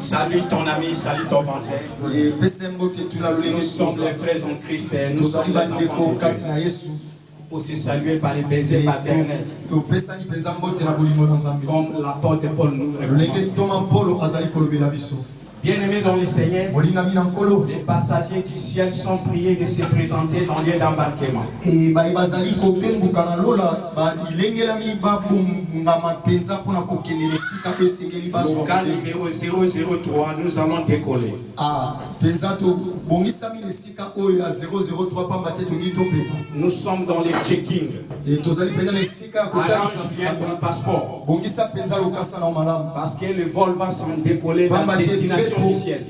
Salut ton ami, salut ton frère. Nous sommes les frères en Christ. Nous sommes les enfants de Dieu. Il faut se saluer par les baisers paternels. Comme l'apôtre Paul nous recommande. Bien-aimés dans le Seigneur, les passagers du ciel sont priés de se présenter dans lieu d'embarquement. Local numéro 003, nous allons décoller. Nous sommes dans les checking. Arrange bien ton passeport. Parce que le vol va s'en décoller vers la destination du ciel.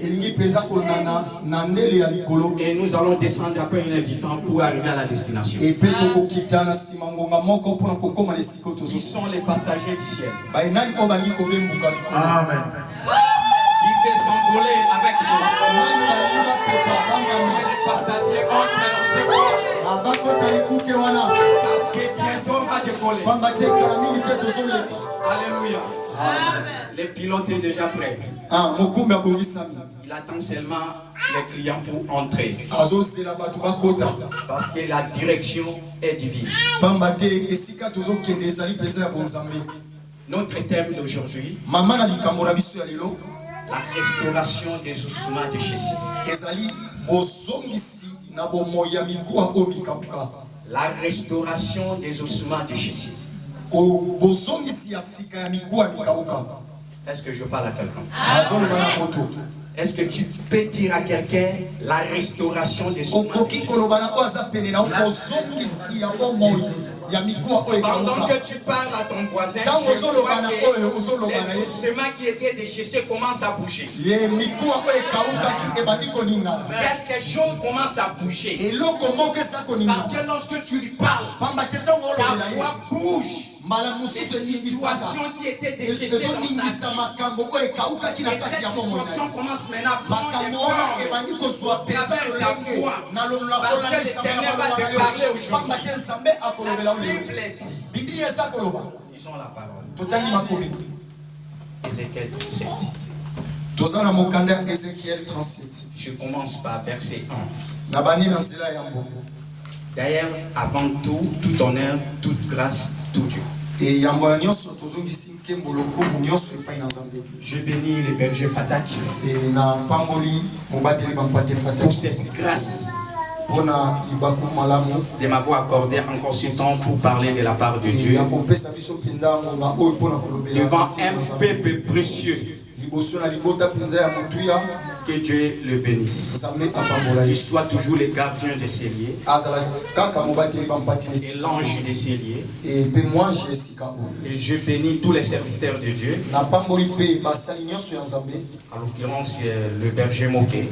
Et nous allons descendre après une heure du temps pour arriver à la destination. Qui sont les passagers du ciel? Amen. Qui veut s'envoler avec nous? Les passagers entrent dans ce vol. Parce que bientôt on va décoller. Alléluia. Les pilotes est déjà prêts. Il attend seulement les clients pour entrer. Parce que la direction est divine. Notre thème d'aujourd'hui, la restauration des ossements de Jésus. La restauration des ossements de Jésus. Est-ce que je parle à quelqu'un? Est-ce que tu peux dire à quelqu'un la restauration des ossements de Jésus? Pendant que tu parles à ton voisin, je vois que les ossements qui étaient déchissés commencent à bouger. Quelque chose commence à bouger. Parce que lorsque tu lui parles, ta voix bouge. Les situations qui étaient déchissées dans sa vie. Et cette situation commence maintenant à prendre des formes à travers ta voix. Parce que l'Éternel va te parler aujourd'hui. La Bible dit, ils ont la parole. Ézéchiel 37. Je commence par verset 1. D'ailleurs, avant tout, tout honneur, toute grâce, tout Dieu. Je bénis les bergers Fatak pour cette grâce de m'avoir accordé encore ce temps pour parler de la part de Dieu devant un peuple précieux. Que Dieu le bénisse. Qu'il soit toujours le gardien de ses lieux et l'ange de ses lieux. Et je bénis tous les serviteurs de Dieu. En l'occurrence, le berger Moké,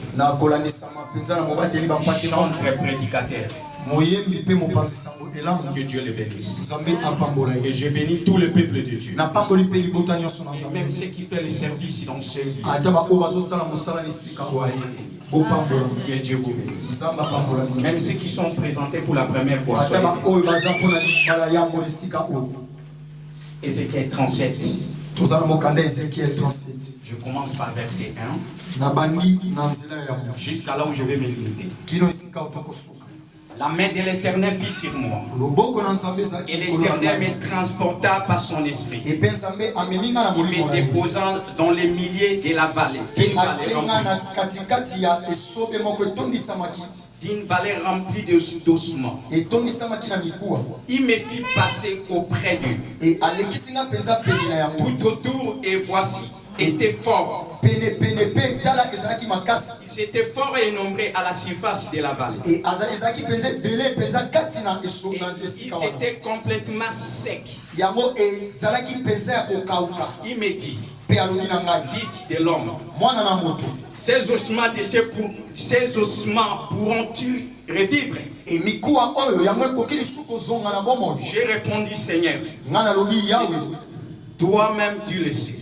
chantre prédicateur. Que Dieu le bénisse. Et je bénis tout le peuple de Dieu. Et même ceux qui font le service dans ce lieu. Soyez bénis. Que Dieu vous bénisse. Même ceux qui sont présentés pour la première fois. Ézéchiel 37. Je commence par verset 1 jusqu'à là où je vais me limiter. La main de l'Éternel fut sur moi. Et l'Éternel me transporta par son esprit. Il me déposant dans les milliers de la vallée. D'une vallée remplie d'ossements. Il me fit passer auprès d'eux. Tout autour, et voici, était fort. Ils étaient forts et nombreux à la surface de la vallée. Et ils étaient complètement secs. Il me dit, fils de l'homme, ces ossements pourront-tu revivre? J'ai répondu, Seigneur, toi-même tu le sais.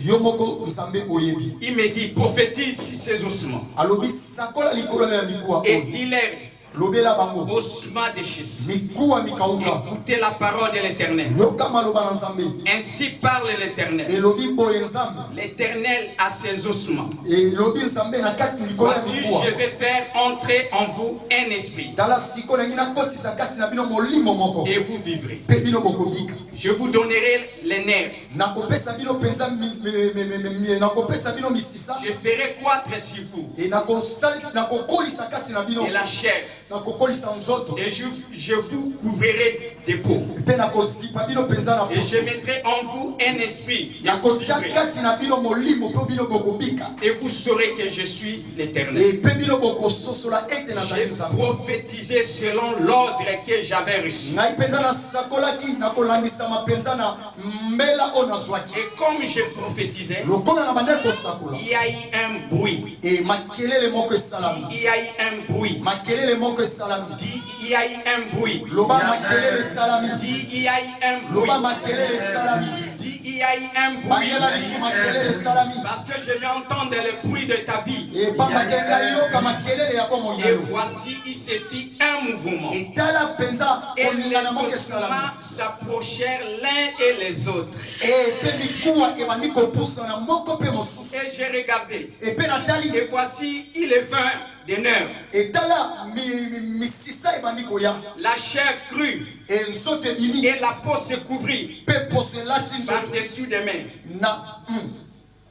Il me dit, prophétise ces ossements. Et dis-leur, ossements déchissés. Écoutez la parole de l'Éternel. Ainsi parle l'Éternel. L'Éternel a ses ossements. Voici, je vais faire entrer en vous un esprit. Et vous vivrez. Je vous donnerai les nerfs. Je ferai croître sur vous. Et la chair. Et je vous couvrirai des peaux. Et je mettrai en vous un esprit. Et vous saurez que je suis l'Éternel. J'ai prophétisé selon l'ordre que j'avais reçu. Et comme je prophétisais, il y a eu un bruit. Il y a eu un bruit. Il y a eu un bruit. Il y a eu un bruit. Il y a eu un bruit. Parce que je vais entendre le bruit de ta vie. Et voici, il se fit un mouvement. Et les ossements s'approchèrent l'un et les autres. Et j'ai regardé. Et voici, il est 20 des nerfs. La chair crue. Et la peau se couvrit par-dessus des mains.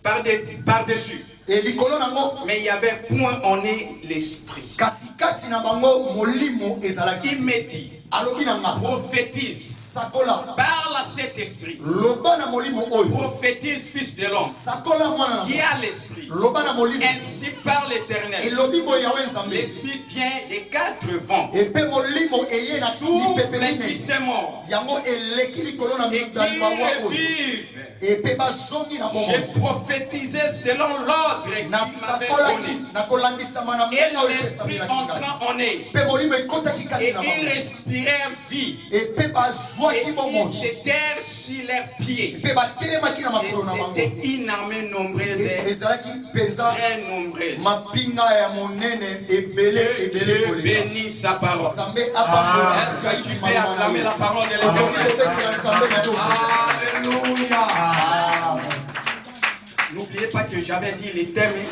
Par-dessus. Mais il y avait point en eux l'esprit. Il me dit, prophétise, parle à cet esprit. Prophétise, fils de l'homme, qui a l'esprit. Ainsi parle l'Éternel. L'esprit vient des 4 vents. Souffle qui c'est mort. Et qui revive. J'ai prophétisé selon l'ordre qu'il m'avait donné. Et l'esprit entrant en eux. Et ils respirèrent vie. Et ils s'étèrent sur leurs pieds. Et c'était une armée nombreuse. Très nombreuse. Dieu bénit sa parole. Est-ce que tu peux acclamer la parole de l'Éternel? Alléluia. N'oubliez pas que j'avais dit les thèmes.